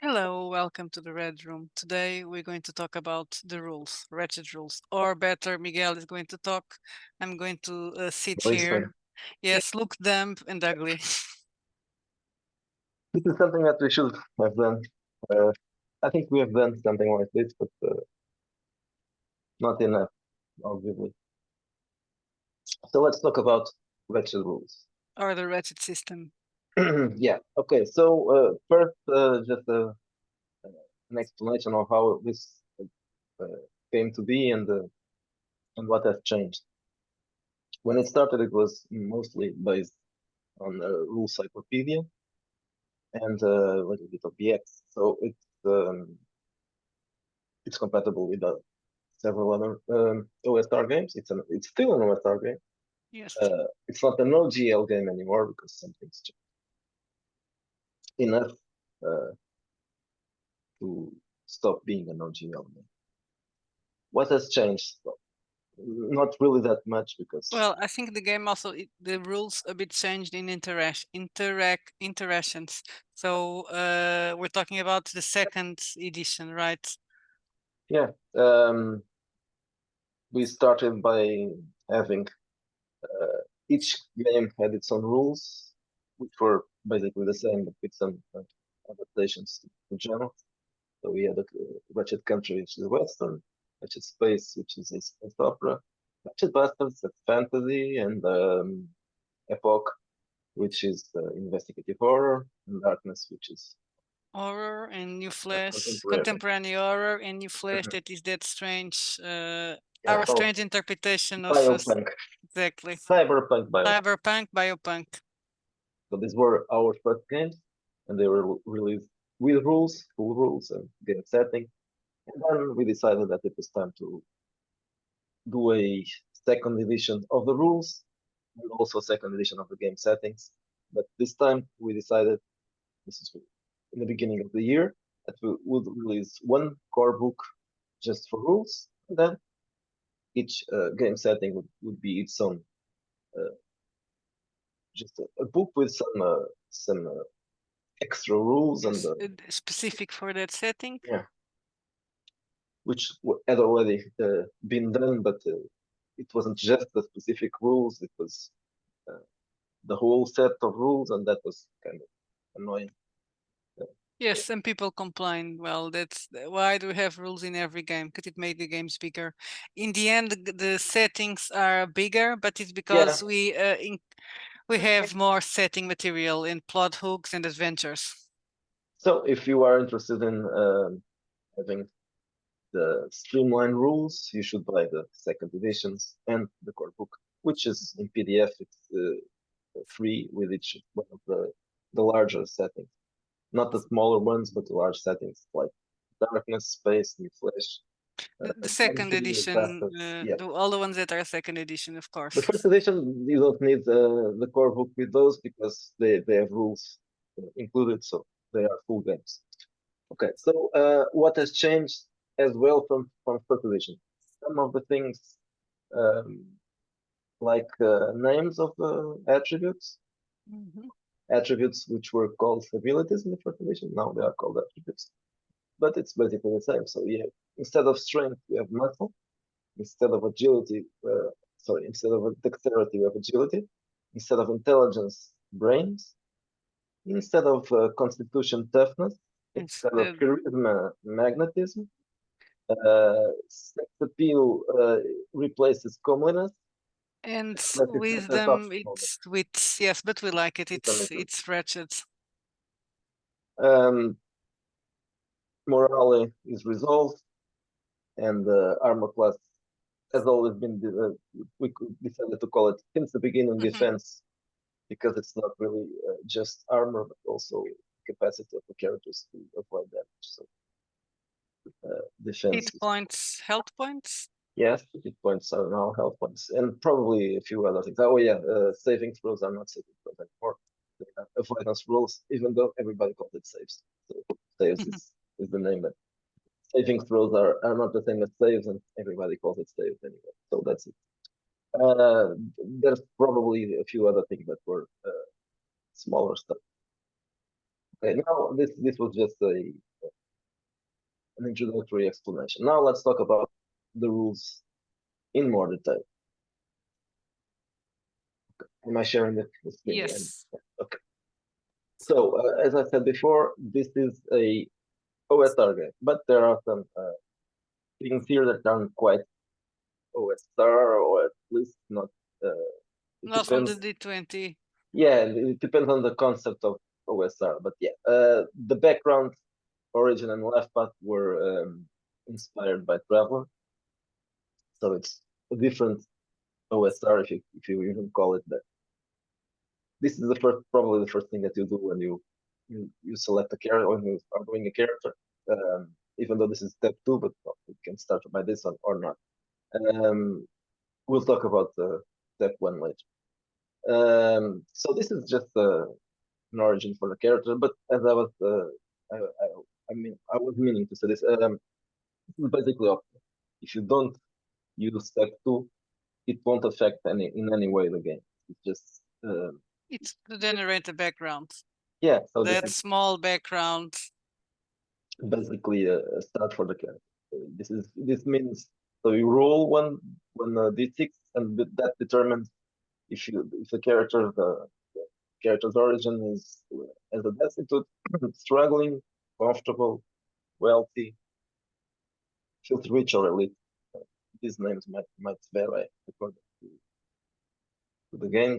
Hello, welcome to the Red Room. Today we're going to talk about the rules, wretched rules. Or better, Miguel is going to talk. I'm going to sit No, it's here. fine. Yes, look damp and ugly. This is something that we should have done. Uh, I think we have done something like this, but not enough, obviously. So let's talk about wretched rules. Or the wretched system. Yeah. Okay. So first, just an explanation of how this uh, came to be and what has changed. When it started, it was mostly based on rule cyclopedia and a little bit of BX. So it's compatible with several other OSR games. It's still an OSR game. Yes. It's not an OGL game anymore because something's changed enough to stop being an OGL game. What has changed? Well, not really that much because Well, I think the game also, the rules a bit changed in interactions. So we're talking about the second edition, right? yeah, we started by having each game had its own rules, which were basically the same but with some adaptations to genre. So we had a Wretched Country, which is Western, Wretched Space, which is a space opera, Wretched Bastards, that's fantasy, and Epoch, which is investigative horror, and Darkness, which is Horror and New Flash, contemporary. contemporary horror and New Flash. Mhm. That is that strange, Yeah, our oh, strange interpretation of biopunk, exactly cyberpunk biopunk. cyberpunk, biopunk. So these were our first games, and they were released with rules, full rules, and game setting. And then we decided that it was time to do a second edition of the rules and also second edition of the game settings. But this time we decided, this is in the beginning of the year, that we would release one core book just for rules, and then each game setting would be its own, uh, just a book with some extra rules and Yes, specific for that setting. yeah, which had already been done, but it wasn't just the specific rules; it was uh, the whole set of rules, and that was kind of annoying. Yes, some people complain. Well, that's why do we have rules in every game? Because it made the games bigger. In the end, the settings are bigger, but it's Yeah. because we have more setting material in plot hooks and adventures. So if you are interested in having the streamlined rules, you should buy the second editions and the core book, which is in PDF. It's free with each one of the larger settings, not the smaller ones, but the large settings like Darkness, Space, New Flash, The second Fantasy, edition, Bastards. Yeah. all the ones that are second edition, of The course. first edition, you don't need the core book with those because they have rules included, so they are full games. Okay, so what has changed as well from first edition? Some of the things um, like names of attributes, Mhm. attributes which were called abilities in the first edition, now they are called attributes, but it's basically the same. So yeah, instead of strength, we have muscle. Instead of agility, instead of dexterity, we have agility. Instead of intelligence, brains. Instead of constitution, toughness. It's Instead of charisma, magnetism. Sex appeal replaces comeliness. and That's wisdom, optional. it's wit. Yes, but we like it. Wisdom It's wretched. um, morale is resolved, and armor class has always been. We decided to call it since the beginning Mhm. defense because it's not really just armor, but also capacity of the characters to avoid damage. So defense Hit is points, health points. yes, hit points are now health points, and probably a few other things. Oh yeah, saving throws are not saving throws anymore. They are avoidance rules, even though everybody calls it saves. So saves is the name, but saving throws are not the same as saves, and everybody calls it saves anyway. So that's it. Uh, there's probably a few other things that were smaller stuff. Okay, now this was just an introductory explanation. Now let's talk about the rules in more detail. Am I sharing the screen? Yes. Okay. So as I said before, this is a OSR game, but there are some things here that aren't quite OSR, or at least not. It Not from the depends. D20. Yeah, it depends on the concept of OSR. But yeah, the background, origin, and left path were inspired by Traveler, so it's a different OSR if you even call it that. This is probably the first thing that you do when you select a character, when you are doing a character. Even though this is step 2, but well, you can start by this one or not. We'll talk about step 1 later. So this is just an origin for the character, but as I was, I was meaning to say this. This is basically optional. If you don't use step 2, it won't affect in any way the game. It's just It's to generate the background. yeah. So this That is small background. basically a start for the character. This means so you roll one d6, and that determines if the character's origin is as a destitute, struggling, comfortable, wealthy, feels rich or elite. These names might vary according to the game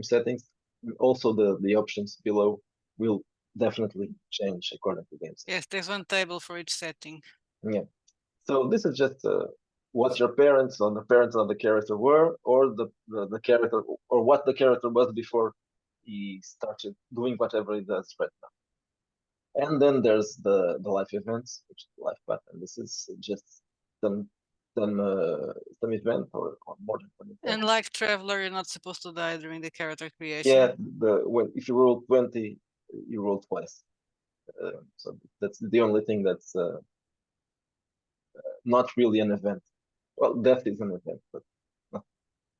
settings. And also the options below will definitely change according to game settings. Yes, there's one table for each setting. Yeah. So this is just what your parents or the parents of the character were, or the character, or what the character was before he started doing whatever he does right now. And then there's the life events, which is the life path, and this is just some some event or more than one event. And like Traveler, you're not supposed to die during the character creation. Yeah, if you roll 20, you roll twice. So that's the only thing that's not really an event. Well, death is an event, but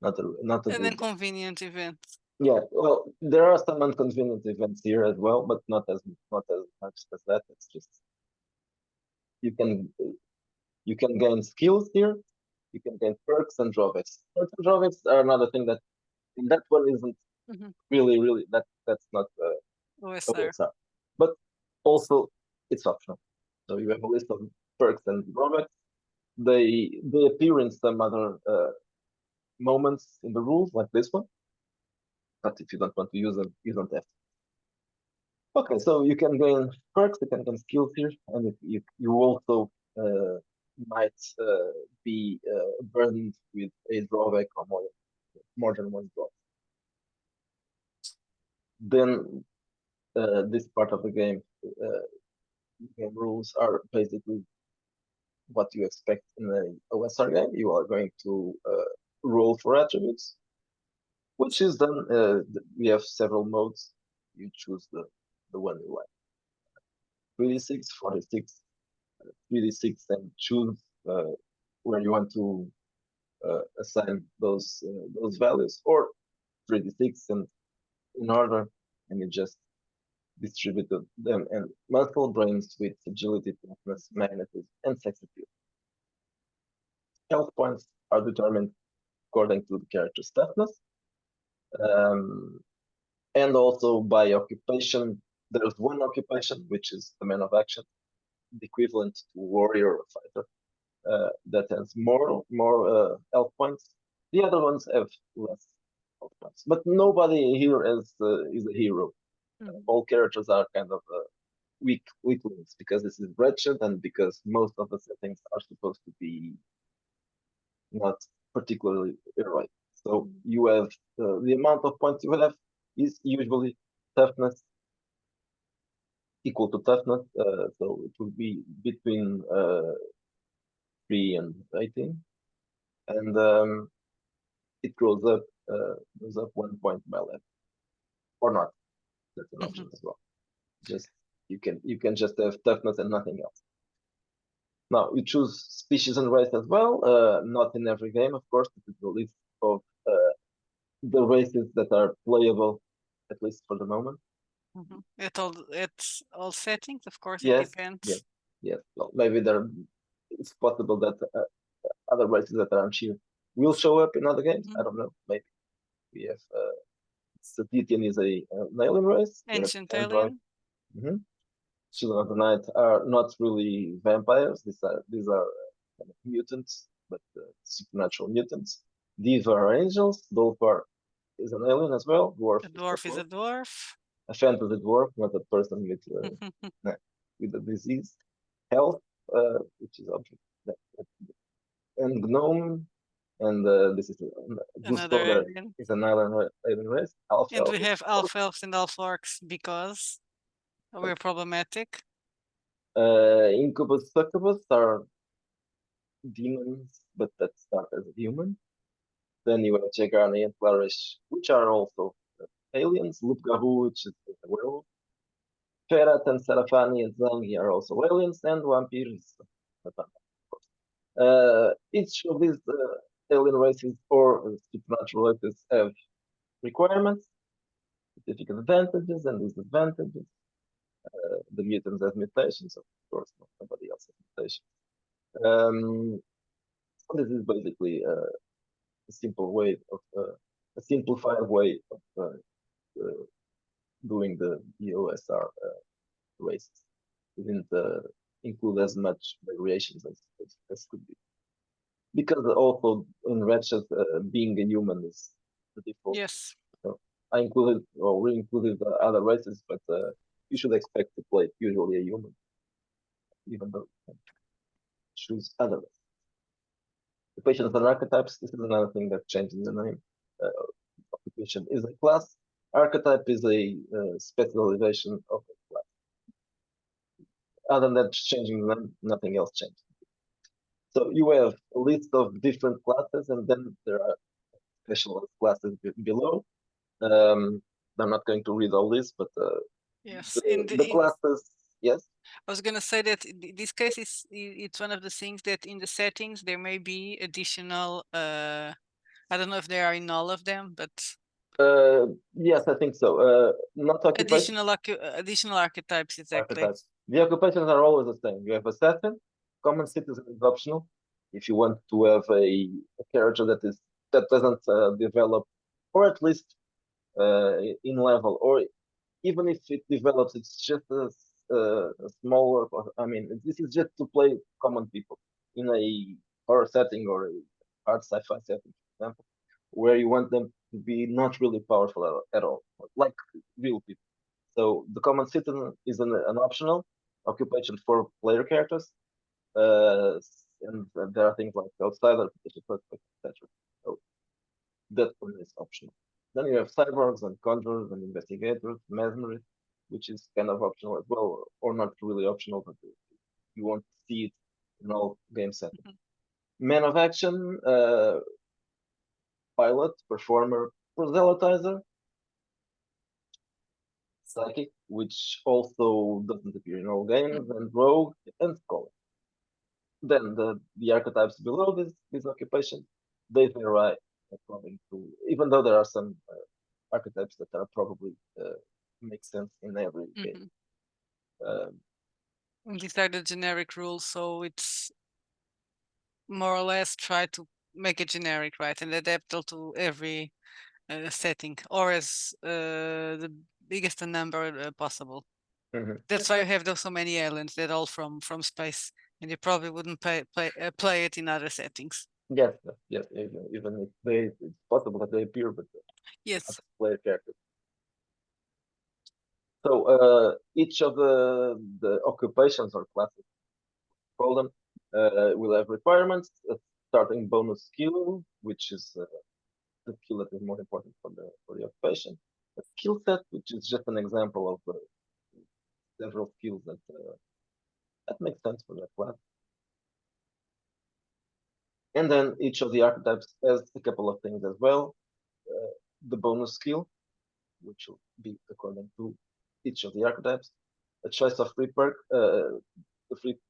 not a An big. inconvenient event. Yeah, well, there are some inconvenient events here as well, but not as much as that. It's just you can you can gain skills here, you can gain perks and drawbacks. Perks and drawbacks are another thing that that one isn't really that's not OSR. OSR, but also it's optional. So you have a list of perks and drawbacks. They appear in some other moments in the rules, like this one. But if you don't want to use them, you don't have to. Okay, so you can gain perks, you can gain skills here, and you also might be burdened with a drawback or more than one drawback. Then this part of the game rules are basically what you expect in a OSR game. You are going to roll for attributes, which is done. We have several modes. You choose the one you like. 3d6, 46, 3d6, and choose where you want to assign those values, or 3d6 and in order, and you just distribute them and muscle, brains, wit, agility, toughness, magnetism, and sex appeal. Health points are determined according to the character's toughness, and also by occupation. There's one occupation, which is the man of action, the equivalent to warrior or fighter, that has more health points. The other ones have less health points, but nobody here is a hero. All characters are kind of weaklings because this is wretched, and because most of the settings are supposed to be not particularly heroic. So you have the amount of points you have is usually toughness equal to toughness. So it will be between 3 and 18, and it goes up 1 point by level, or not. That's an option as well. Just you can just have toughness and nothing else. Now you choose species and race as well. Not in every game, of course. This is the list of the races that are playable, at least for the moment. At all settings, of course, it Yes, depends. yes. Yes, well, maybe there it's possible that other races that aren't here will show up in other games. I Mhm. don't know. Maybe we have Satitian is an alien race. We have Ancient Android. alien. Mhm. Children of the Night are not really vampires. These are mutants, but supernatural mutants. These are angels. Dolpar is an alien as well. Dwarf A is a dwarf is dwarf. a dwarf. A fantasy dwarf, not a person with a disease. Health, which is object, and gnome, and this is Blue Another Stoner alien. is an alien race. Half And elf we is have orc. elf elves and elf orcs because we're problematic. Incubus succubus are demons, but that start as a human. Then you have Jagrani and Clarish, which are also aliens. Lupgahu, which is a werewolf. Ferat and Serafani and Zangi are also aliens, and Vampire is Satan, of course. Each of these alien races or supernatural races have requirements, specific advantages and disadvantages. The mutants have mutations, of course, nobody else has mutations. Um, so this is basically a simple way of a simplified way of doing the EOSR races. We didn't include as much variations as could be. Because also in Ratchet, being a human is the default. Yes. So I included or we included other races, but you should expect to play usually a human, even though you can choose other races. Occupations and archetypes, this is another thing that changes the name. Uh, Occupation is a class. Archetype is a specialization of a class. Other than that, changing the name, nothing else changes. So you have a list of different classes, and then there are specialized classes below. Um, I'm not going to read all this, but Yes. the classes, yes, I was gonna say that this case is it's one of the things that in the settings there may be additional. I don't know if they are in all of them, but yes, I think so. Not occupation additional archetypes exactly. archetypes. The occupations are always the same. You have assassin, common citizen is optional. If you want to have a character that doesn't develop, or at least in level, or even if it develops, it's just a smaller. I mean, this is just to play common people in a horror setting or a hard sci-fi setting, for example, where you want them to be not really powerful at all, like real people. So the common citizen is an optional occupation for player characters, uh, and there are things like outsider, etc. So that one is optional. Then you have cyborgs and conjurers and investigators, mesmerists, which is kind of optional as well, or not really optional, but you won't see it in all game settings. Mhm. Man of action, pilot, performer, proselytizer, psychic, which also doesn't appear in all games, Mhm. and rogue and scholar. Then the archetypes below this occupation, they vary according to, even though there are some archetypes that are probably make sense in every game. Mhm. Um, And these are the generic rules, so it's more or less try to make it generic, right, and adaptable to every setting, or as the biggest number possible. mhm. That's why you have those so many islands that all from space, and you probably wouldn't play it in other settings. Yes, yes, even if it's possible that they appear, but not Yes. player characters. So each of the occupations or classes, call them, will have requirements. A starting bonus skill, which is the skill that is more important for the occupation. A skill set, which is just an example of several skills that make sense for that class. And then each of the archetypes has a couple of things as well. The bonus skill, which will be according to each of the archetypes. A choice of free perk.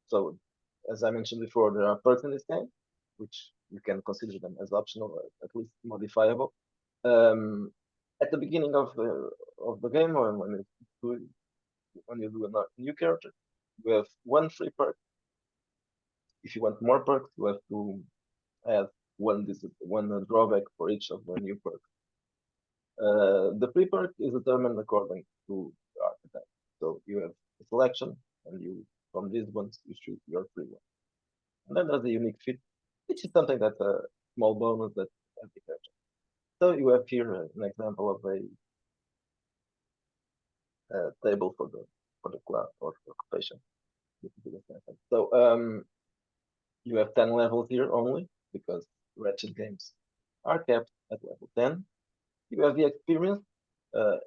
So as I mentioned before, there are perks in this game, which you can consider them as optional, or at least modifiable. At the beginning of the game, or when you do a new character, You have one free perk. If you want more perks, you have to add one drawback for each of the new perks. The free perk is determined according to the archetype. So you have a selection, and you from these ones you choose your free one. And then there's a unique fit, which is something that's a small bonus that every character. So you have here an example of a table for the class or occupation. So you have 10 levels here only because Wretched games are kept at level 10. You have the experience. Uh,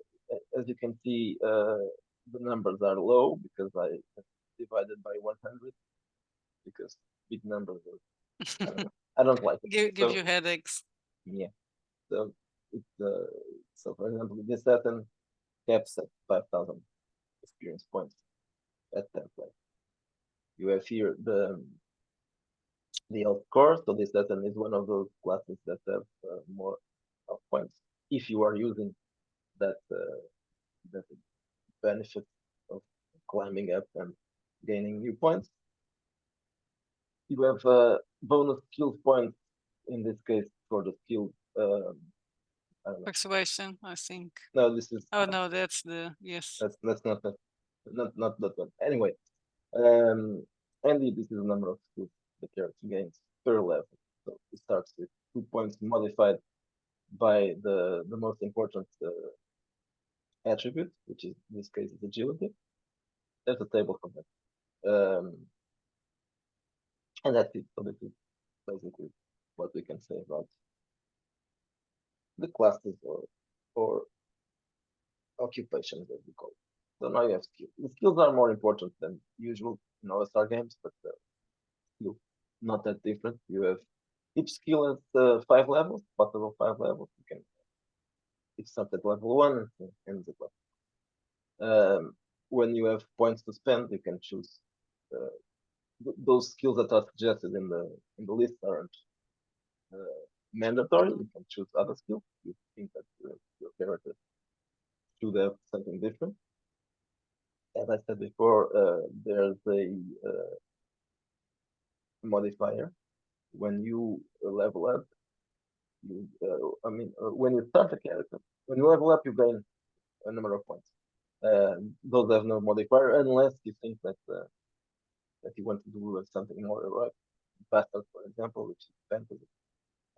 as you can see, the numbers are low because I divided by 100 because big numbers are, I don't know. I don't like it. Gives So you headaches. yeah, so it's so for example, this Saturn caps at 5,000 experience points at 10th level. You have here the health core. So this Saturn is one of those classes that have more health points if you are using that benefit of climbing up and gaining new points. You have bonus skill points in this case for the skill. I don't know. Persuasion, I think. No, this is Oh no, that's the yes. that's not that one. Anyway, um, and this is the number of skills the character gains per level. So it starts with 2 points modified by the most important attribute, which is in this case is agility. There's a table for that. And that's it. So this is basically what we can say about the classes or occupations as we call it. So now you have skills. The skills are more important than usual in all star games, but still not that different. You have each skill has 5 levels, possible 5 levels. You can it starts at level 1 and ends at level. When you have points to spend, you can choose uh, those skills that are suggested in the list aren't mandatory. You can choose other skills. You think that your character should have something different. As I said before, there's a modifier when you level up. When you start a character, when you level up, you gain a number of points. Those have no modifier unless you think that you want to do something more like faster, for example, which is fantasy.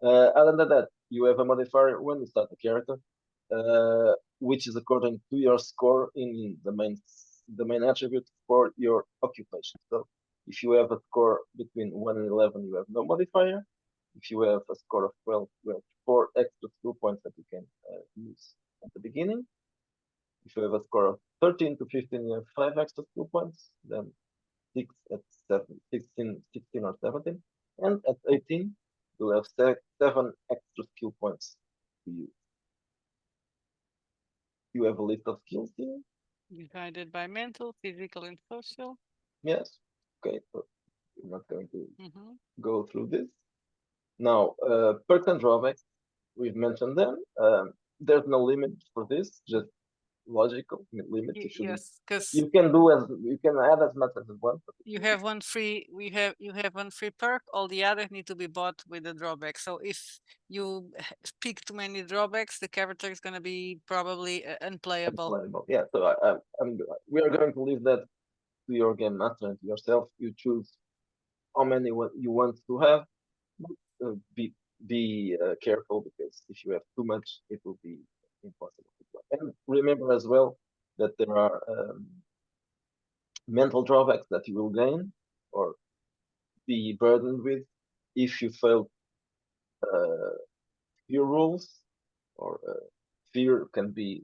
Other than that, you have a modifier when you start a character, which is according to your score in the main attribute for your occupation. So if you have a score between 1 and 11, you have no modifier. If you have a score of 12, you have 4 extra skill points that you can use at the beginning. If you have a score of 13 to 15, you have 5 extra skill points. Then 6 at 16 or 17. And at 18, you'll have 7 extra skill points to use. You have a list of skills here? Divided by mental, physical, and social. Yes. Okay, so we're not going to Mm-hmm. go through this. Now, perks and drawbacks, we've mentioned them. There's no limit for this, just logical limit. Yes, because You can add as much as you want. But you have one free. You have one free perk. All the others need to be bought with a drawback. So if you pick too many drawbacks, the character is going to be probably unplayable. unplayable. Yeah, so we are going to leave that to your game master and to yourself. You choose how many you want to have. Be careful because if you have too much, it will be impossible to play. And remember as well that there are mental drawbacks that you will gain or be burdened with if you fail uh, fear rules or fear can be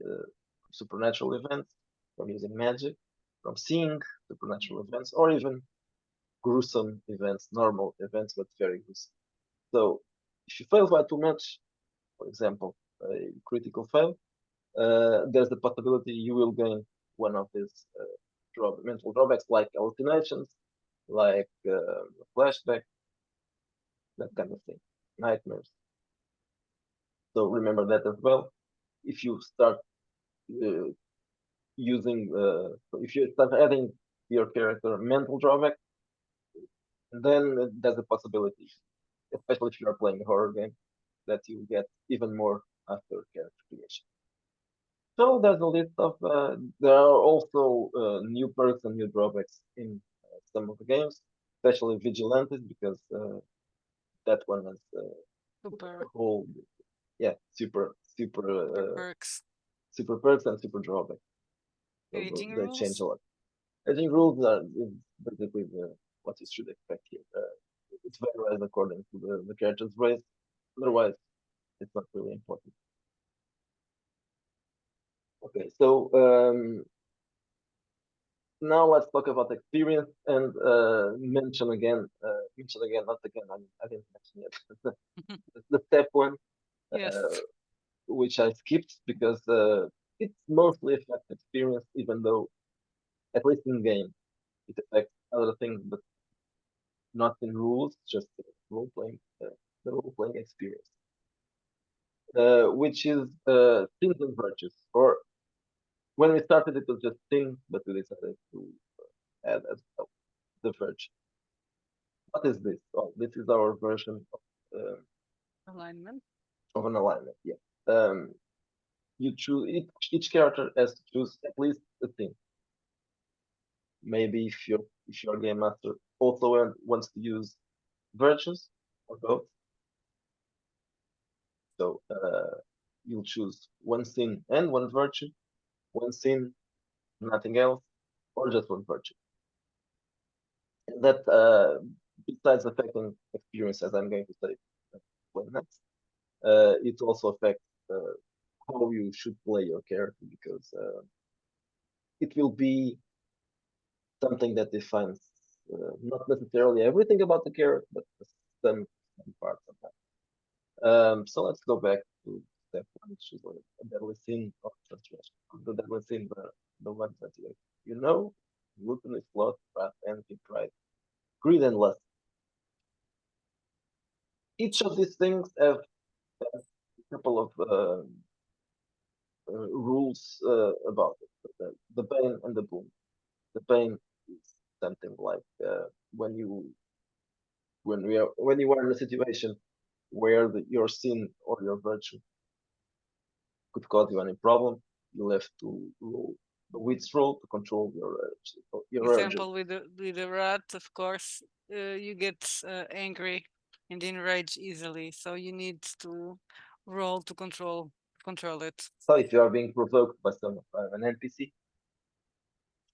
supernatural events from using magic, from seeing supernatural events, or even gruesome events, normal events, but very gruesome. So if you fail by too much, for example, a critical fail, there's the possibility you will gain one of these mental drawbacks like hallucinations, like flashback, that kind of thing, nightmares. So remember that as well. If you start uh, if you start adding your character mental drawback, then there's a possibility, especially if you are playing a horror game, that you get even more after character creation. So there's a list of there are also new perks and new drawbacks in some of the games, especially Vigilantes, because that one has a Super, whole yeah super perks. super perks and super drawbacks. So Aging they change a rules. lot. I think rules are is basically what you should expect here. It's varies according to the character's race. Otherwise, it's not really important. Okay, so now let's talk about experience and mention again, not again. I didn't mention yet. The step one, uh, Yes. which I skipped because it mostly affects experience, even though at least in game it affects other things, but not in rules, just role playing, the role playing experience, which is sins and virtues. Or when we started, it was just sins, but we decided to add as well the virtue. What is this? Oh, this is our version Alignment. of an alignment. Yeah. Um, you choose each character has to choose at least a thing. Maybe if your game master also wants to use virtues or both, so you'll choose one sin and one virtue, one sin, nothing else, or just one virtue. And that besides affecting experience, as I'm going to say when next, it also affects how you should play your character because it will be something that defines not necessarily everything about the character, but some parts of that. So let's go back to step one, which is a deadly sin of transgression. The deadly sin, the ones that you know, gluttony, sloth, wrath, envy, pride, greed, and lust. Each of these things have a couple of rules about it. The pain and the boom. The pain is something like when you are in a situation where your sin or your virtue could cause you any problem, you have to roll the wit's roll to control your urges. Example with the rat, of course, you get angry and enrage easily, so you need to roll to control it. So if you are being provoked by an NPC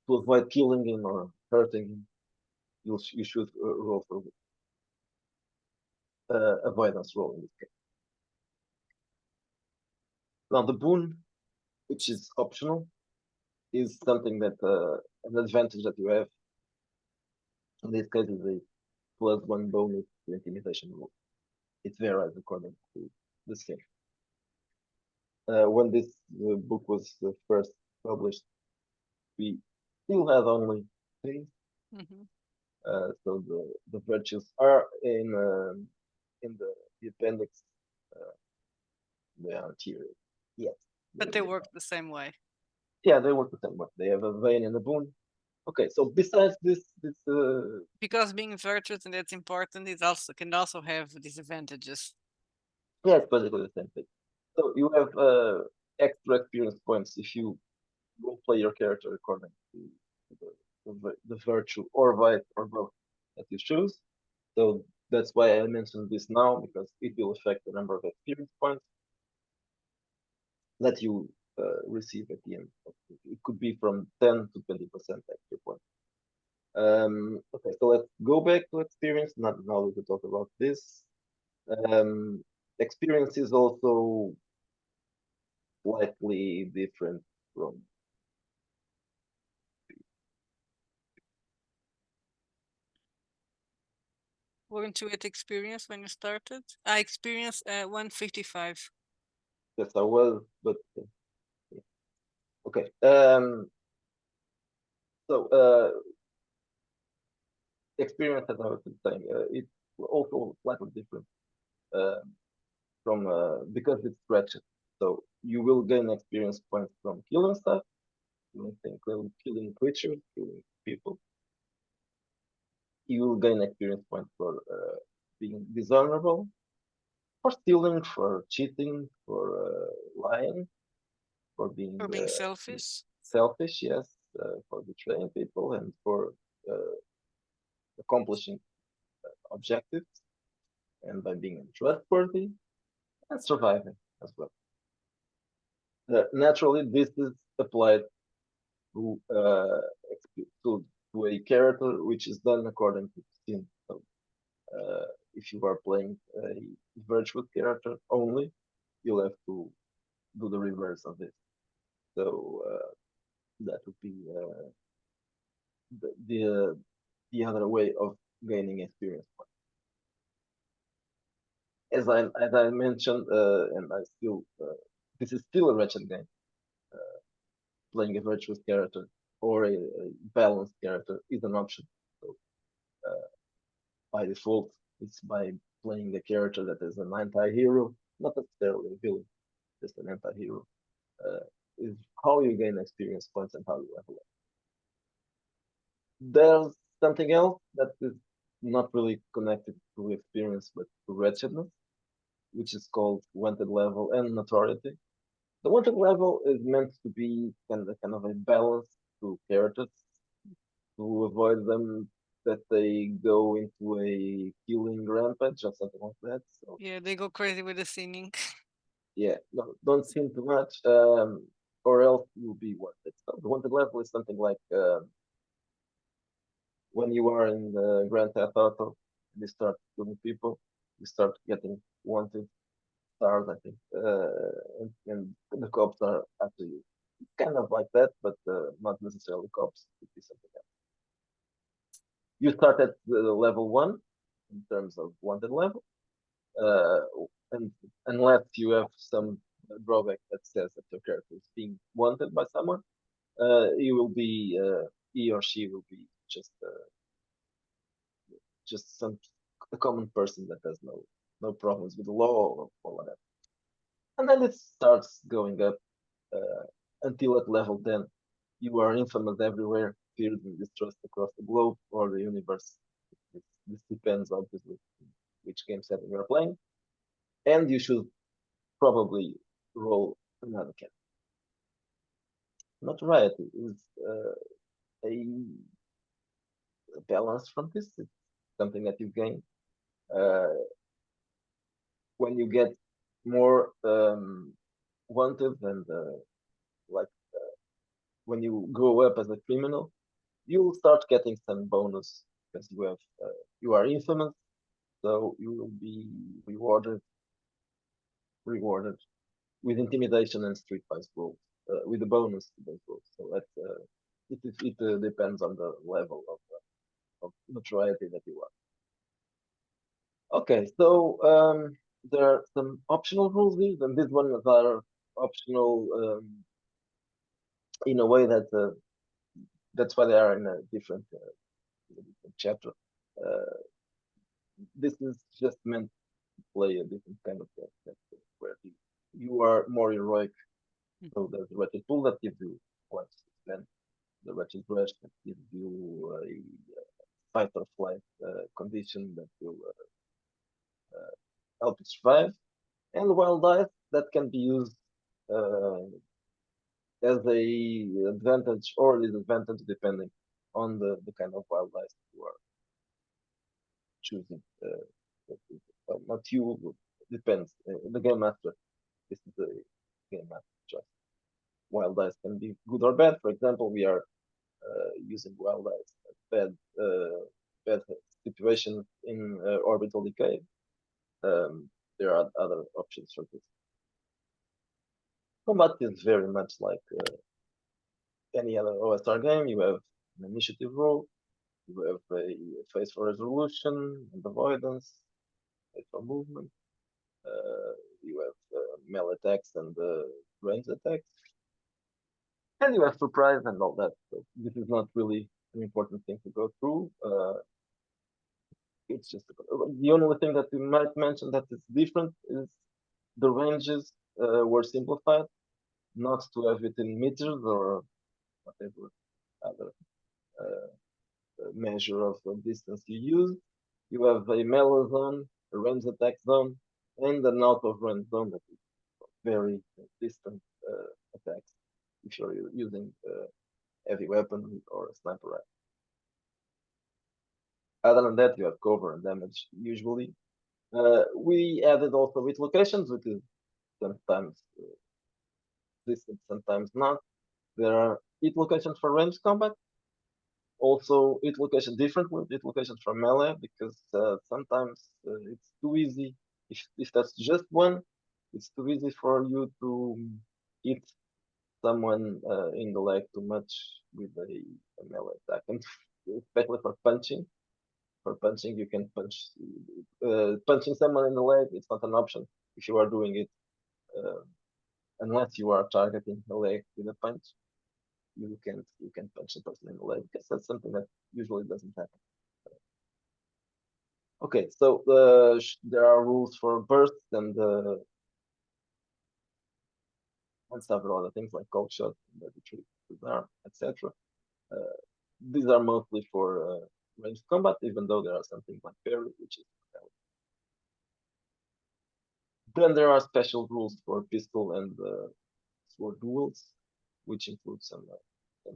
to avoid killing him or hurting him, you should roll for avoidance roll in this case. Now the boon, which is optional, is something that an advantage that you have. In this case, is a +1 bonus to intimidation roll. It varies according to the skill. When this book was first published, we still had only things. Hmm. So the virtues are in the appendix. Uh, they aren't here yet. They But will they be work found. the same way. Yeah, they work the same way. They have a vein and a boon. Okay, so besides this Because being virtuous and that's important, it also can also have disadvantages. yeah, it's basically the same thing. So you have extra experience points if you will play your character according to the virtue or vice or both that you choose. So that's why I mentioned this now because it will affect the number of experience points that you receive at the end. It could be from 10 to 20% extra points. Okay, so let's go back to experience. Not now we can talk about this. Um, Experience is also slightly different from Weren't you at experience when you started? I experienced 155. yes I was, but yeah. Okay. So experience, as I was saying, it's also slightly different uh, from because it's wretched. So you will gain experience points from killing stuff. killing creatures, killing people. You will gain experience points for being dishonorable, for stealing, for cheating, for lying, for being selfish. selfish, yes, for betraying people, and for uh, accomplishing objectives, and by being untrustworthy and surviving as well. Naturally, this is applied to, to a character which is done according to sin. So, if you are playing a virtuous character only, you'll have to do the reverse of this. So that would be the other way of gaining experience points. As I mentioned, and I still this is still a wretched game. Playing a virtuous character or a balanced character is an option. So by default, it's by playing a character that is an anti-hero, not necessarily a villain, just an anti-hero. Is how you gain experience points and how you level up. There's something else that is not really connected to experience but to wretchedness, which is called wanted level and notoriety. The wanted level is meant to be kind of a balance to characters to avoid them that they go into a killing rampage or something like that. So Yeah, they go crazy with the singing. yeah, no, don't sin too much, or else you'll be wanted. So the wanted level is something like when you are in the Grand Theft Auto, you start killing people, you start getting wanted stars, I think, and the cops are after you. Kind of like that, but not necessarily cops. It could be something else. You start at level one in terms of wanted level, uh, and unless you have some drawback that says that your character is being wanted by someone, you will be he or she will be just some a common person that has no problems with the law or whatever. And then it starts going up until at level 10, you are infamous everywhere, feared and distrust across the globe or the universe. This depends, obviously, which game setting you're playing. And you should probably roll another cat. Notoriety is a balance from this. It's something that you gain uh, when you get more wanted and like when you grow up as a criminal, you'll start getting some bonus because you are infamous, so you will be rewarded with intimidation and street fight rules, with a bonus to those rules. So it depends on the level of notoriety that you are. Okay, so there are some optional rules here, and these ones are optional in a way that that's why they are in a different chapter. Uh, this is just meant to play a different kind of game where you are more heroic. So there's the wretched pool that gives you points, then the wretched brush that gives you a fight or flight condition that will help you survive, and wild dice that can be used uh, as a advantage or disadvantage depending on the kind of wild dice you are choosing. Well, not you, depends. The game master, this is the game master choice. Wild dice can be good or bad. For example, we are using wild dice bad bad situations in orbital decay. There are other options for this. Combat is very much like any other OSR game. You have an initiative role, you have a phase for resolution and avoidance, phase for movement. You have melee attacks and range attacks, and you have surprise and all that. So this is not really an important thing to go through. It's just the only thing that we might mention that is different is the ranges were simplified, not to have it in meters or whatever other measure of distance you use. You have a melee zone, a range attack zone, and an out of range zone that is very distant attacks if you're using heavy weapon or a sniper rifle. Other than that, you have cover and damage usually. We added also with locations, which is sometimes distant, sometimes not. There are hit locations for ranged combat, also hit location different with hit locations for melee because sometimes it's too easy. If that's just one, it's too easy for you to hit someone in the leg too much with a melee attack, and especially for punching. For punching, you can punching someone in the leg. It's not an option if you are doing it uh, unless you are targeting the leg with a punch. You can punch the person in the leg because that's something that usually doesn't happen. Okay, so there are rules for bursts and several other things like cold shot, retreat, disarm, etc. Uh, these are mostly for ranged combat, even though there are some things like parry, which is then there are special rules for pistol and sword duels, which include some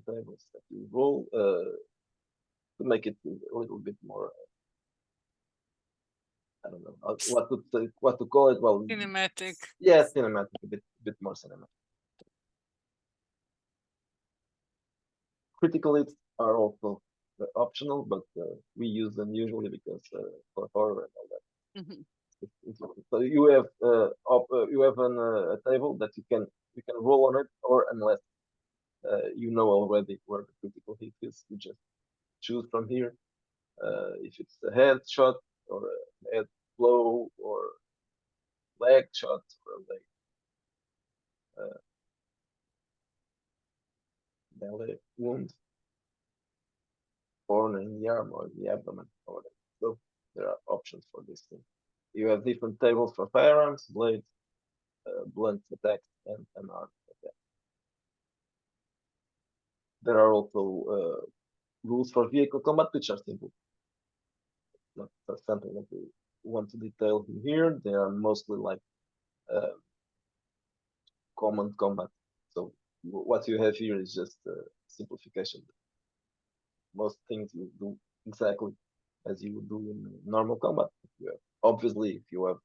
tables that you roll to make it a little bit more. I don't know what to call it. Well, Cinematic. yeah, cinematic, a bit more cinematic. Critical hits are also optional, but we use them usually because for horror and all that. Mhm. So you have a table that you can roll on it, or unless you know already where the critical hit is, you just choose from here. If it's a head shot or a head blow or leg shot or a leg melee wound or in the arm or the abdomen or whatever. So there are options for this thing. You have different tables for firearms, blades, blunt attacks, and unarmed attacks. There are also rules for vehicle combat, which are simple. Not something that we want to detail here. They are mostly like uh, common combat. So what you have here is just a simplification. Most things you do exactly as you would do in normal combat. Obviously, if you have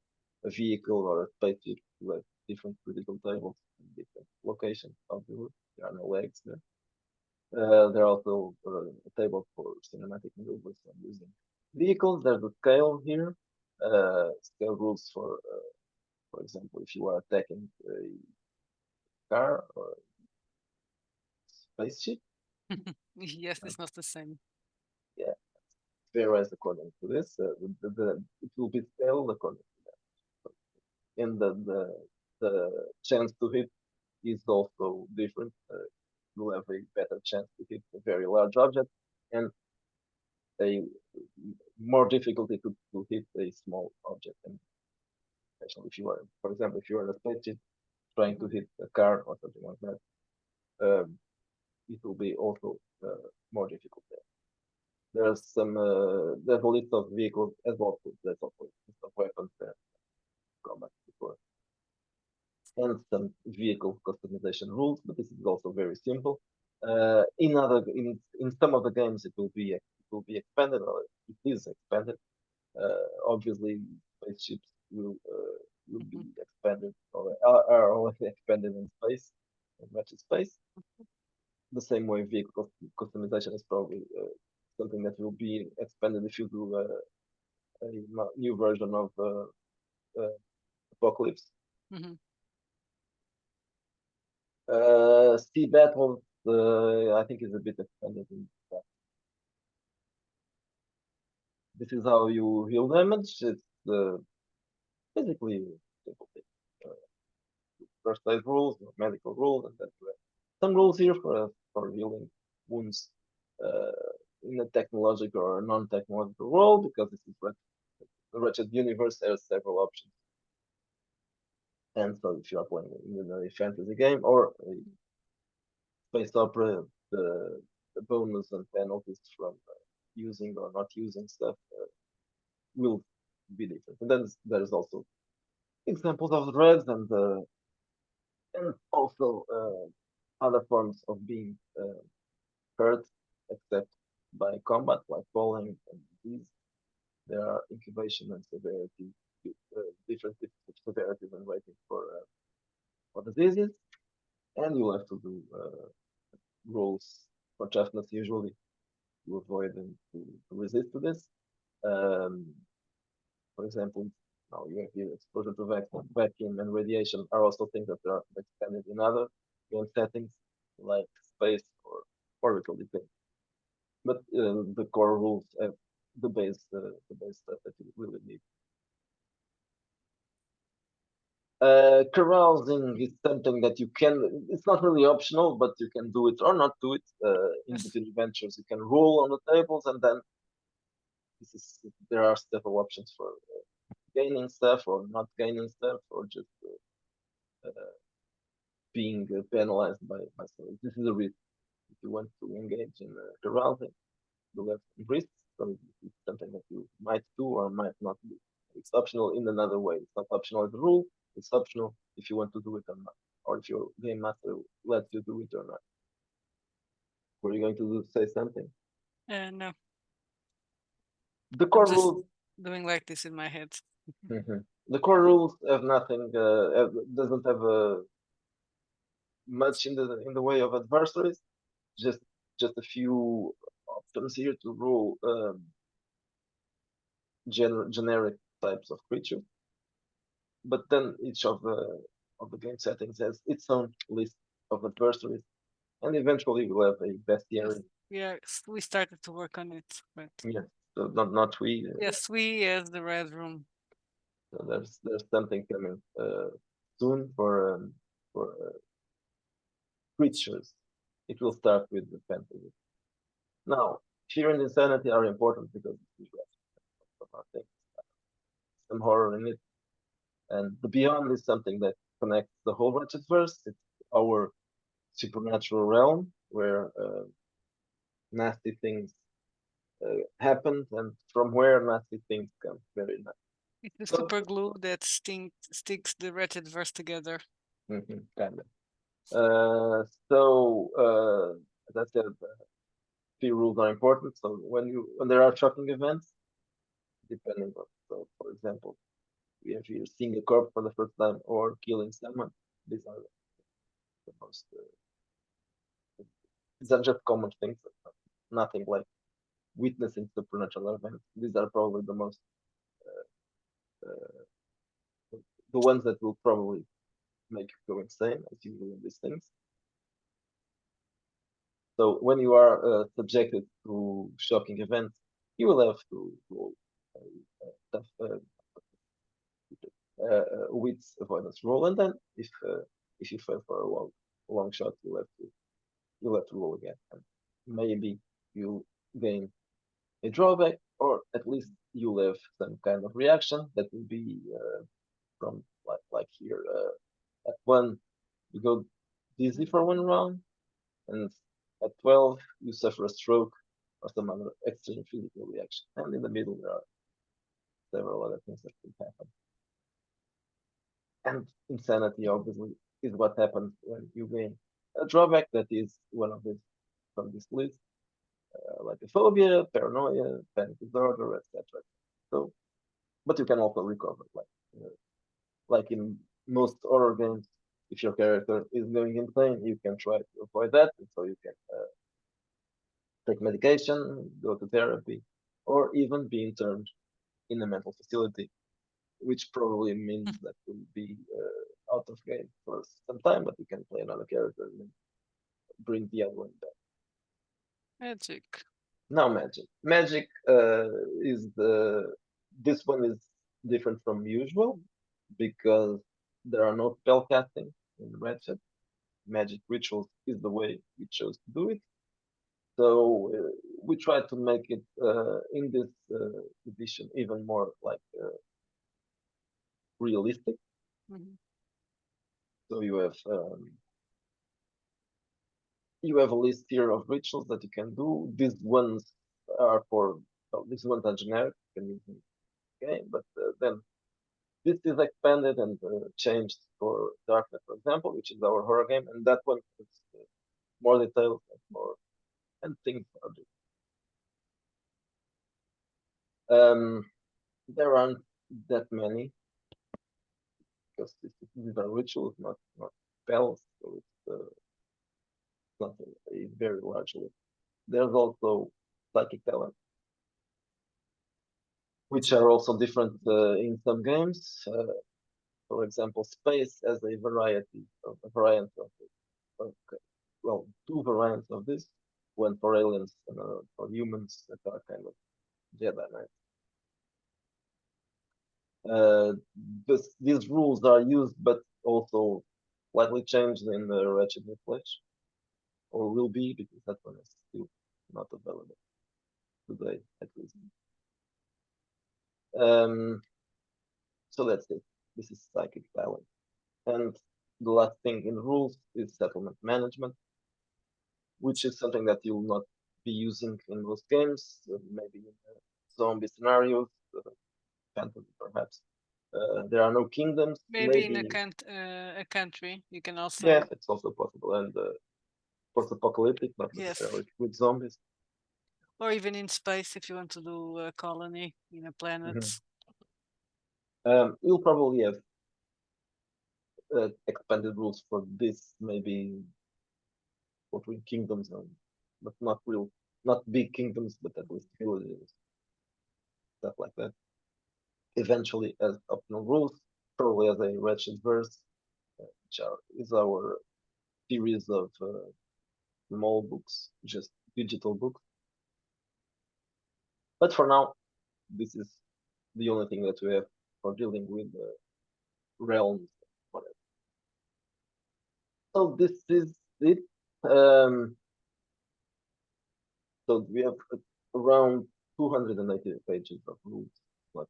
a vehicle or a spaceship, you have different critical tables in different locations. Obviously, there are no legs there. There are also a table for cinematic maneuvers and using vehicles. There's a scale here. Scale rules for example, if you are attacking a car or a spaceship. Yes, it's not the same. Yeah, varies according to this. It will be scaled according to that. And the chance to hit is also different. You'll have a better chance to hit a very large object and a more difficulty to hit a small object. And especially if you are, for example, if you are a spaceship trying to hit a car or something like that, it will be also more difficult there. There's a list of vehicles as well. There's also a list of weapons there combat before, and some vehicle customization rules. But this is also very simple. In some of the games, it will be expanded, or it is expanded. Obviously, spaceships will be Mhm. expanded, or are already expanded in space, in much space. The same way vehicle customization is probably something that will be expanded if you do a new version of Apocalypse. Mhm. Sea Battle, I think, is a bit expanded in that. This is how you heal damage. It's basically simple thing. Uh, First aid rules, medical rules, and then some rules here for healing wounds in a technological or non-technological world, because this is the Wretched universe has several options. And so if you are playing in a fantasy game or a space opera, the, the bonus and penalties from using or not using stuff will be different. And then there's also examples of threads and also other forms of being hurt, except by combat, like falling and disease. There are incubation and severity, different severities and rating for diseases, and you'll have to do rules for toughness usually to avoid and to resist to this. Um, for example, now you have here exposure to vacuum and radiation are also things that are expanded in other game settings like space or orbital defense. But the core rules have the base stuff that you really need. Carousing is something that you can, it's not really optional, but you can do it or not do it. In Yes. between adventures, you can roll on the tables, and then there are several options for gaining stuff or not gaining stuff, or just being penalized by something. This is a risk. If you want to engage in carousing, you have risks. So it's something that you might do or might not do. It's optional in another way. It's not optional as a rule. It's optional if you want to do it or not, or if your game master lets you do it or not. Were you going to say something? No, The I'm core just rules. doing like this in my head. The core rules have nothing. Doesn't have much in the way of adversaries. Just just a few options here to rule generic types of creatures. But then each of the game settings has its own list of adversaries, and eventually we'll have a Yes, bestiary. yeah, we started to work on it, but Yeah, so not we. yes, we as the red room. So there's something coming soon for creatures. It will start with the fantasy. Now, fear and insanity are important because it's things, some horror in it, and the beyond is something that connects the whole Wretched verse. It's our supernatural realm where nasty things happen, and from where nasty things come. Very nice. It's the So, super glue that sticks the wretched verse together. kind of. As I said, few rules are important. So when there are shocking events, depending on, so for example, we have here seeing a corpse for the first time or killing someone. These are the most. These are just common things. Nothing like witnessing supernatural events. These are probably the most uh, the ones that will probably make you go insane as you do these things. So when you are subjected to shocking events, you will have to roll tough wits avoidance roll, and then if you fail for a long shot, you'll have to roll again, and maybe you gain a drawback, or at least you'll have some kind of reaction that will be from like here at one you go dizzy for one round, and at 12 you suffer a stroke or some other extreme physical reaction, and in the middle there are several other things that can happen. And insanity obviously is what happens when you gain a drawback that is one of these from this list, like a phobia, paranoia, panic disorder, etc. So, but you can also recover, like in most horror games. If your character is going insane, you can try to avoid that, and so you can take medication, go to therapy, or even be interned in a mental facility, which probably means that you'll be out of game for some time, but you can play another character and bring the other one back. Magic. Now magic. Magic is this one is different from usual because there are no spell casting in Wretched. Magic rituals is the way we chose to do it. So we try to make it in this edition even more like realistic. Mhm. So you have you have a list here of rituals that you can do. These ones are for, well, these ones are generic, you can use in the game, but then this is expanded and changed for Darknet, for example, which is our horror game, and that one is more detailed and more and things are different. There aren't that many because these are rituals, not spells, so it's not a very large list. There's also psychic talent, which are also different in some games. For example, space has a variety of a variant of well, two variants of this. One for aliens and for humans that are kind of Jedi Knights. These rules are used, but also slightly changed in the Wretched Flesh, or will be because that one is still not available today, at least. Um, so that's it. This is psychic talent. And the last thing in rules is settlement management, which is something that you'll not be using in most games, maybe in zombie scenarios, fantasy perhaps. There are no kingdoms, Maybe in maybe. a country, you can Yeah, also, it's also possible. And post-apocalyptic, not yes, necessarily with zombies. or even in space if you want to do a colony in a planet. Mhm. We'll probably have expanded rules for this, maybe between kingdoms, and, but not real, not big kingdoms, but at least villages, stuff like that. Eventually, as optional rules, probably as a wretched verse, which is our series of small books, just digital books. But for now, this is the only thing that we have for dealing with realms. Whatever. So this is it. Um, so we have around 280 pages of rules. Not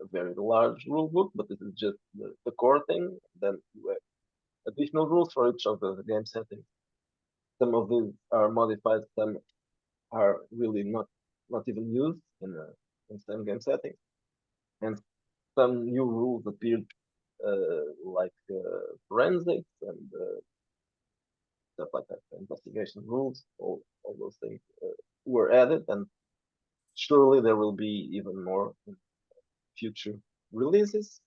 a very large rule book, but this is just the core thing. Then you have additional rules for each of the game settings. Some of these are modified, some are really not even used in some game settings, and some new rules appeared like forensics and stuff like that, investigation rules. All those things were added, and surely there will be even more in future releases.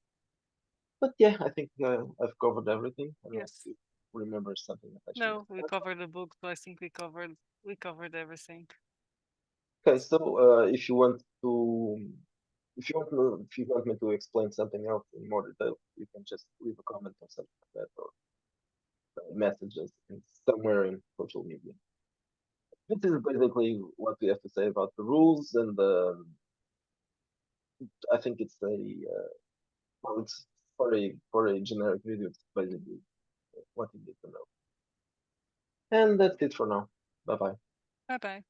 But yeah, I think I've covered everything, unless Yes. you remember something that I should No, we have. covered the book, so I think we covered everything. Okay, so if you want to, if you want me to explain something else in more detail, you can just leave a comment or something like that, or messages somewhere in social media. This is basically what we have to say about the rules, and I think it's a well, it's for a generic video. It's basically what you need to know. And that's it for now. Bye bye. Bye bye.